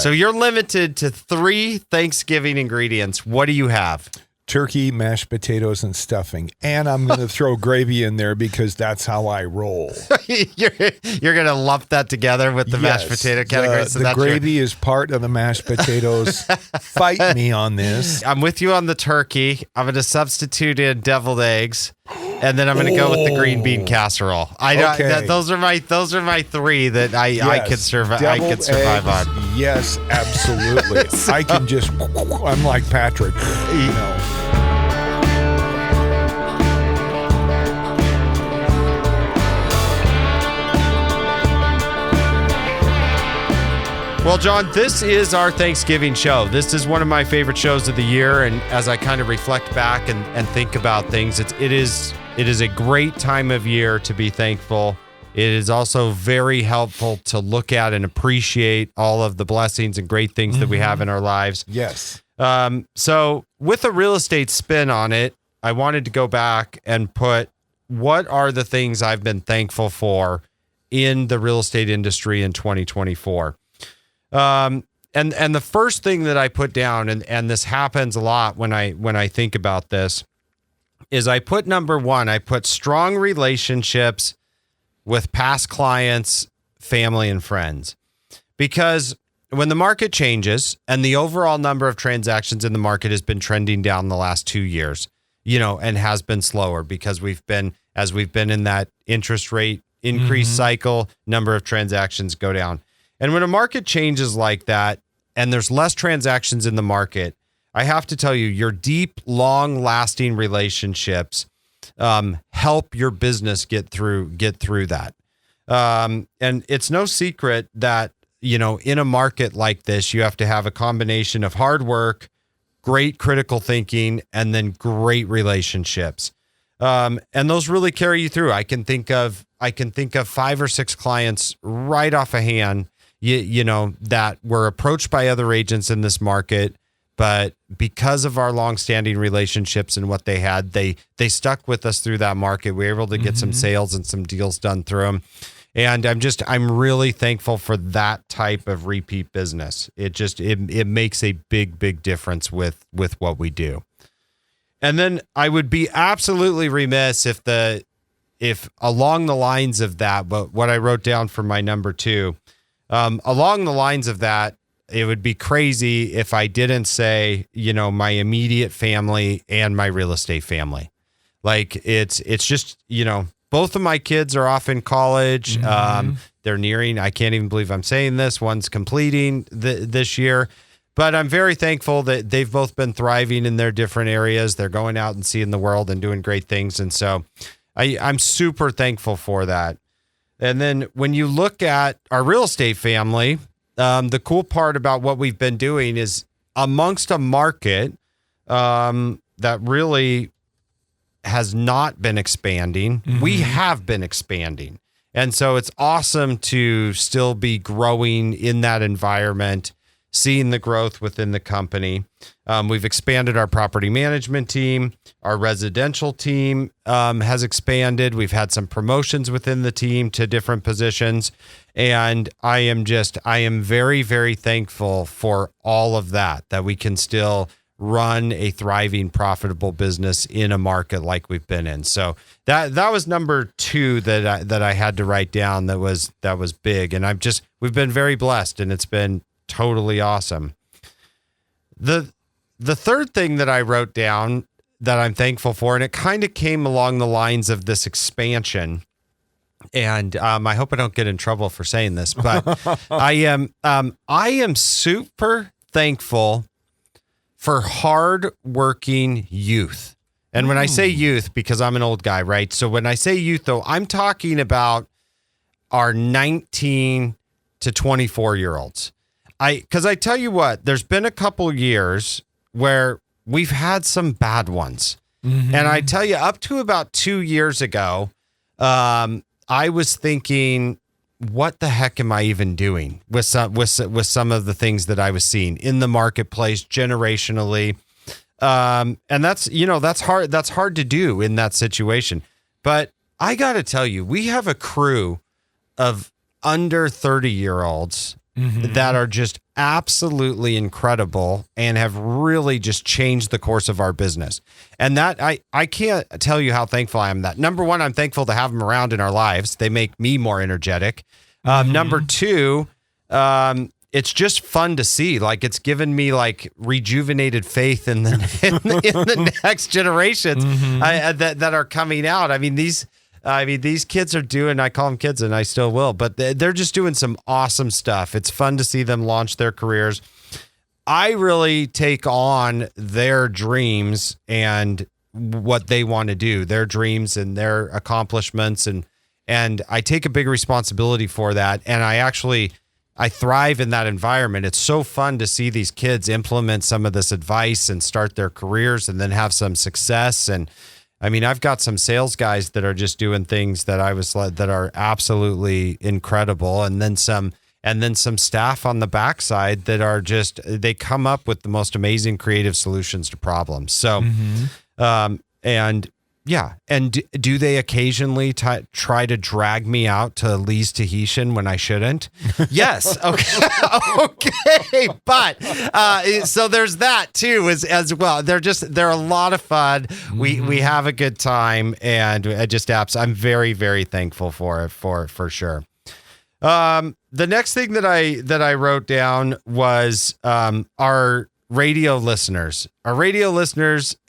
So you're limited to 3 Thanksgiving ingredients. What do you have? Turkey, mashed potatoes, and stuffing. And I'm going to throw gravy in there because that's how I roll. you're going to lump that together with the mashed potato category. So the gravy is part of the mashed potatoes. Fight me on this. I'm with you on the turkey. I'm going to substitute in deviled eggs. And then I'm going to go with the green bean casserole. Those are my 3 that I could survive. I could survive on. Yes, absolutely. I can just. I'm like Patrick. You know. Well, John, this is our Thanksgiving show. This is one of my favorite shows of the year. And as I kind of reflect back and think about things, it is a great time of year to be thankful. It is also very helpful to look at and appreciate all of the blessings and great things that we have in our lives. Yes. So with a real estate spin on it, I wanted to go back and put what are the things I've been thankful for in the real estate industry in 2024. And the first thing that I put down, and this happens a lot when I think about this, is I put number 1, I put strong relationships with past clients, family, and friends. Because when the market changes and the overall number of transactions in the market has been trending down the last 2 years, and has been slower because we've been in that interest rate increase cycle, number of transactions go down. And when a market changes like that and there's less transactions in the market, I have to tell you, your deep, long-lasting relationships help your business get through that. And it's no secret that, in a market like this, you have to have a combination of hard work, great critical thinking, and then great relationships. And those really carry you through. I can think of 5 or 6 clients right off a hand, that were approached by other agents in this market, but because of our longstanding relationships and what they had, they stuck with us through that market. We were able to get some sales and some deals done through them. And I'm really thankful for that type of repeat business. It makes a big difference with what we do. And then I would be absolutely remiss if along the lines of that, but what I wrote down for my number 2, along the lines of that, it would be crazy if I didn't say, my immediate family and my real estate family. Like it's just, both of my kids are off in college. They're nearing, I can't even believe I'm saying this, one's completing this year, but I'm very thankful that they've both been thriving in their different areas. They're going out and seeing the world and doing great things. And so I'm super thankful for that. And then when you look at our real estate family, the cool part about what we've been doing is amongst a market that really has not been expanding, we have been expanding. And so it's awesome to still be growing in that environment, seeing the growth within the company. We've expanded our property management team. Our residential team has expanded. We've had some promotions within the team to different positions. And I am very, very thankful for all of that we can still run a thriving, profitable business in a market like we've been in. So that was number 2 that I had to write down. That was big. And we've been very blessed, and it's been totally awesome. The third thing that I wrote down that I'm thankful for, and it kind of came along the lines of this expansion, and I hope I don't get in trouble for saying this, but I am super thankful for hard-working youth. And when I say youth, because I'm an old guy, right? So when I say youth, though, I'm talking about our 19 to 24-year-olds. Because I tell you what, there's been a couple years where we've had some bad ones. And I tell you, up to about 2 years ago, I was thinking, what the heck am I even doing with some of the things that I was seeing in the marketplace generationally? And that's hard. That's hard to do in that situation. But I got to tell you, we have a crew of under 30-year-olds that are just absolutely incredible and have really just changed the course of our business. And that I can't tell you how thankful I am that. Number one, I'm thankful to have them around in our lives. They make me more energetic. Number two, it's just fun to see. Like, it's given me like rejuvenated faith in the in the next generations that are coming out. I mean, these kids are doing, I call them kids and I still will, but they're just doing some awesome stuff. It's fun to see them launch their careers. I really take on their dreams and what they want to do, their dreams and their accomplishments. And I take a big responsibility for that. And I thrive in that environment. It's so fun to see these kids implement some of this advice and start their careers and then have some success. And I mean, I've got some sales guys that are just doing things that that are absolutely incredible. And then some staff on the backside that are they come up with the most amazing creative solutions to problems. So, And do they occasionally try to drag me out to Lee's Tahitian when I shouldn't? Yes. Okay. Okay. But so there's that too as well. They're a lot of fun. We have a good time, and I'm very, very thankful for it for sure. The next thing that I wrote down was our radio listeners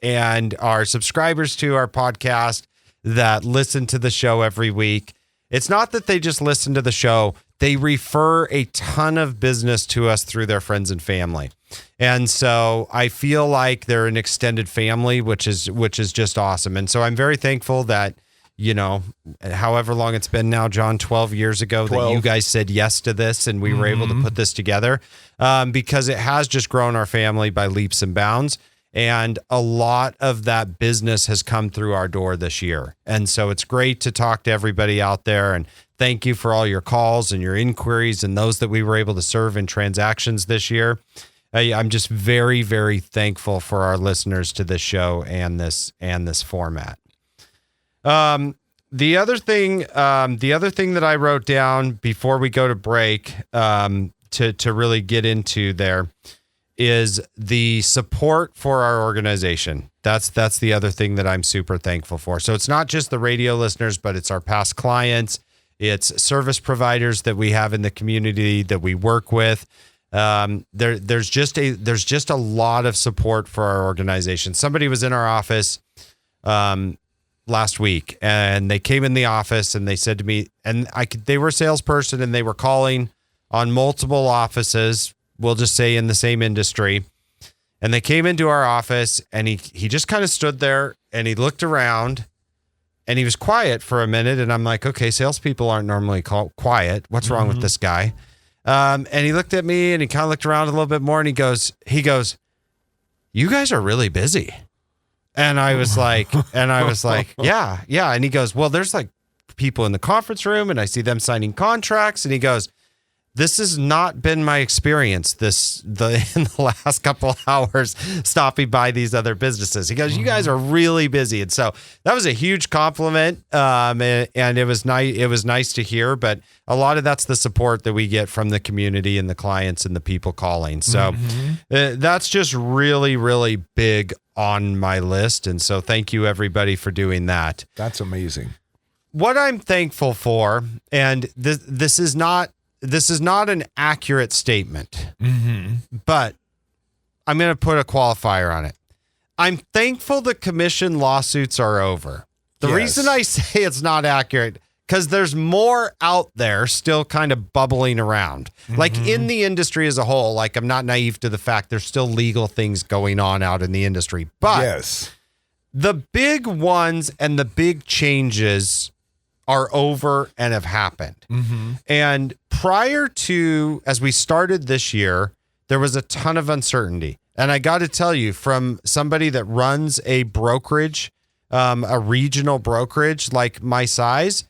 and our subscribers to our podcast that listen to the show every week. It's not that they just listen to the show. They refer a ton of business to us through their friends and family. And so I feel like they're an extended family, which is just awesome. And so I'm very thankful that, however long it's been now, John, 12 years ago, that you guys said yes to this and we were able to put this together, because it has just grown our family by leaps and bounds. And a lot of that business has come through our door this year. And so it's great to talk to everybody out there. And thank you for all your calls and your inquiries and those that we were able to serve in transactions this year. I'm just very, very thankful for our listeners to this show and this format. The other thing that I wrote down before we go to break, to really get into there, is the support for our organization. That's the other thing that I'm super thankful for. So it's not just the radio listeners, but it's our past clients, it's service providers that we have in the community that we work with. There's just a lot of support for our organization. Somebody was in our office last week, and they came in the office and they said to me, and they were a salesperson and they were calling on multiple offices, we'll just say in the same industry. And they came into our office and he just kind of stood there and he looked around and he was quiet for a minute. And I'm like, okay, salespeople aren't normally quiet. What's wrong with this guy? And he looked at me and he kind of looked around a little bit more and he goes, you guys are really busy. And I was like, yeah. And he goes, well, there's like people in the conference room and I see them signing contracts. And he goes, this has not been my experience in the last couple of hours stopping by these other businesses. He goes, you guys are really busy. And so that was a huge compliment. And it was nice. It was nice to hear, but a lot of that's the support that we get from the community and the clients and the people calling. So that's just really, really big on my list. And so thank you everybody for doing that. That's amazing. What I'm thankful for, and this is not an accurate statement, but I'm going to put a qualifier on it. I'm thankful the commission lawsuits are over. The reason I say it's not accurate, because there's more out there still kind of bubbling around. Like in the industry as a whole, like I'm not naive to the fact there's still legal things going on out in the industry. But the big ones and the big changes are over and have happened. And prior to, as we started this year, there was a ton of uncertainty. And I got to tell you, from somebody that runs a brokerage, a regional brokerage like my size,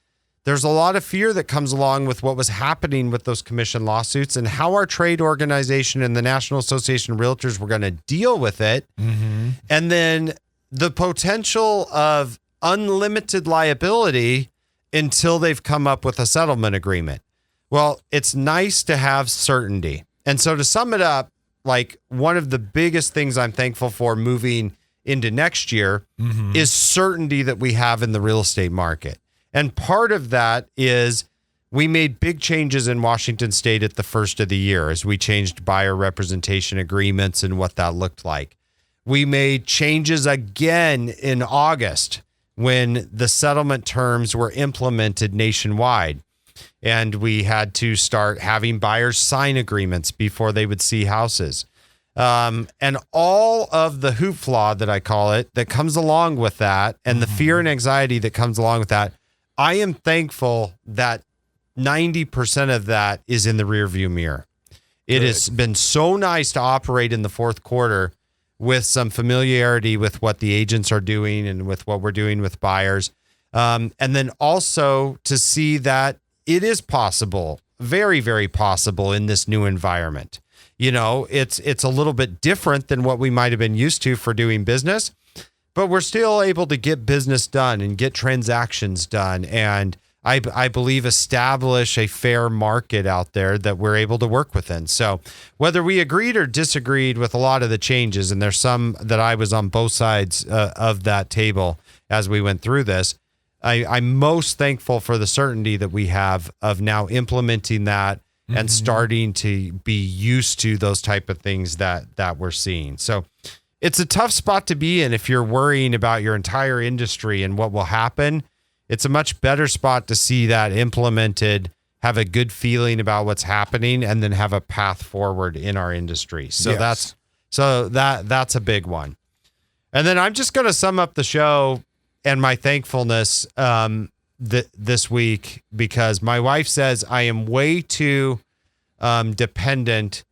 there's a lot of fear that comes along with what was happening with those commission lawsuits and how our trade organization and the National Association of Realtors were going to deal with it. And then the potential of unlimited liability until they've come up with a settlement agreement. Well, it's nice to have certainty. And so to sum it up, like one of the biggest things I'm thankful for moving into next year is certainty that we have in the real estate market. And part of that is we made big changes in Washington State at the first of the year as we changed buyer representation agreements and what that looked like. We made changes again in August when the settlement terms were implemented nationwide. And we had to start having buyers sign agreements before they would see houses. And all of the hoopla that I call it that comes along with that and the fear and anxiety that comes along with that, I am thankful that 90% of that is in the rearview mirror. It has been so nice to operate in the fourth quarter with some familiarity with what the agents are doing and with what we're doing with buyers. And then also to see that it is possible, very, very possible in this new environment. You know, it's a little bit different than what we might have been used to for doing business, but we're still able to get business done and get transactions done. And I believe establish a fair market out there that we're able to work within. So whether we agreed or disagreed with a lot of the changes, and there's some that I was on both sides of that table as we went through this, I'm most thankful for the certainty that we have of now implementing that and starting to be used to those type of things that we're seeing. So it's a tough spot to be in if you're worrying about your entire industry and what will happen. It's a much better spot to see that implemented, have a good feeling about what's happening, and then have a path forward in our industry. So Yes. that's a big one. And then I'm just going to sum up the show and my thankfulness this week, because my wife says I am way too dependent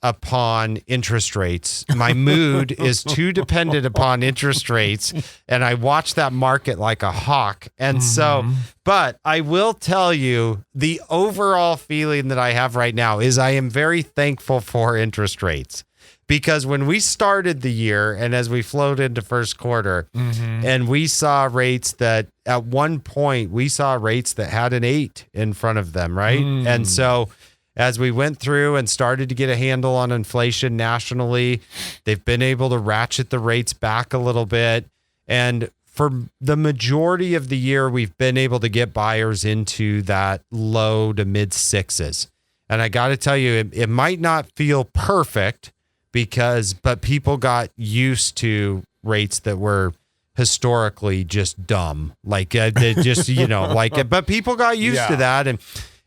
upon interest rates. My mood is too dependent upon interest rates, and I watch that market like a hawk. And so, but I will tell you, the overall feeling that I have right now is I am very thankful for interest rates. Because when we started the year and as we flowed into first quarter and we saw rates that at one point we saw rates that had an 8 in front of them, right? And so as we went through and started to get a handle on inflation nationally, they've been able to ratchet the rates back a little bit. And for the majority of the year, we've been able to get buyers into that low to mid 6s. And I got to tell you, it might not feel perfect, but people got used to rates that were historically just dumb, like they just, but people got used to that.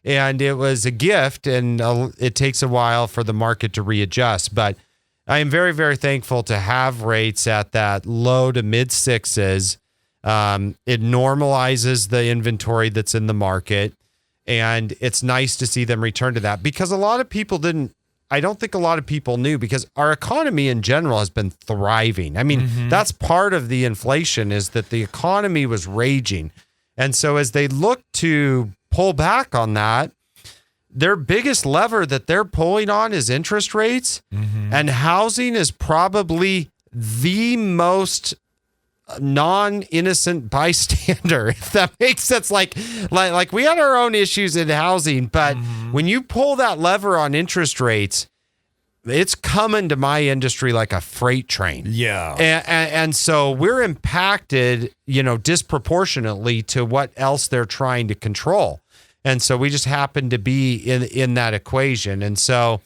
And it was a gift, and it takes a while for the market to readjust, but I am very, very thankful to have rates at that low to mid 6s. It normalizes the inventory that's in the market, and it's nice to see them return to that, because I don't think a lot of people knew, because our economy in general has been thriving. I mean, that's part of the inflation, is that the economy was raging. And so as they look to pull back on that, their biggest lever that they're pulling on is interest rates. And housing is probably the most non-innocent bystander, if that makes sense. Like we had our own issues in housing, but when you pull that lever on interest rates, it's coming to my industry like a freight train. Yeah. And so we're impacted, disproportionately to what else they're trying to control. And so we just happen to be in that equation. And so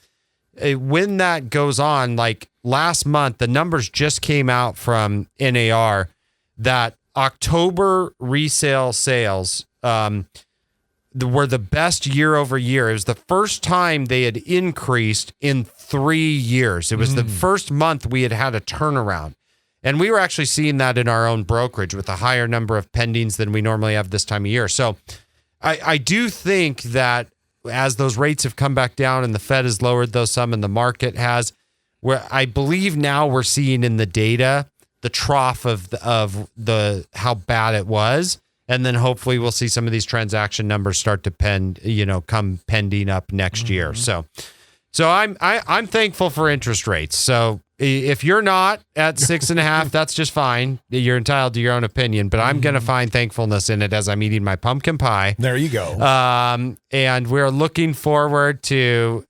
when that goes on, like last month, the numbers just came out from NAR that October resale sales were the best year over year. It was the first time they had increased in 3 years. It was the first month we had a turnaround. And we were actually seeing that in our own brokerage with a higher number of pendings than we normally have this time of year. So I do think that as those rates have come back down and the Fed has lowered those some and the market has, where I believe now we're seeing in the data the trough of the how bad it was. And then hopefully we'll see some of these transaction numbers start to come pending up next year. So I'm thankful for interest rates. So if you're not at 6.5, that's just fine. You're entitled to your own opinion, but I'm going to find thankfulness in it as I'm eating my pumpkin pie. There you go. And we're looking forward to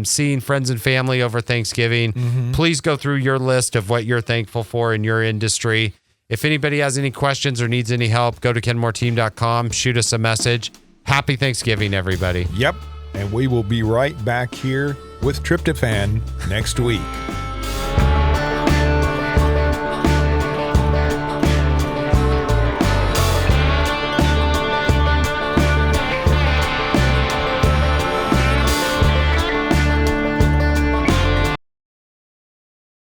seeing friends and family over Thanksgiving. Please go through your list of what you're thankful for in your industry. If anybody has any questions or needs any help, go to kenmoreteam.com, shoot us a message. Happy Thanksgiving, everybody. Yep. And we will be right back here with Tryptophan next week.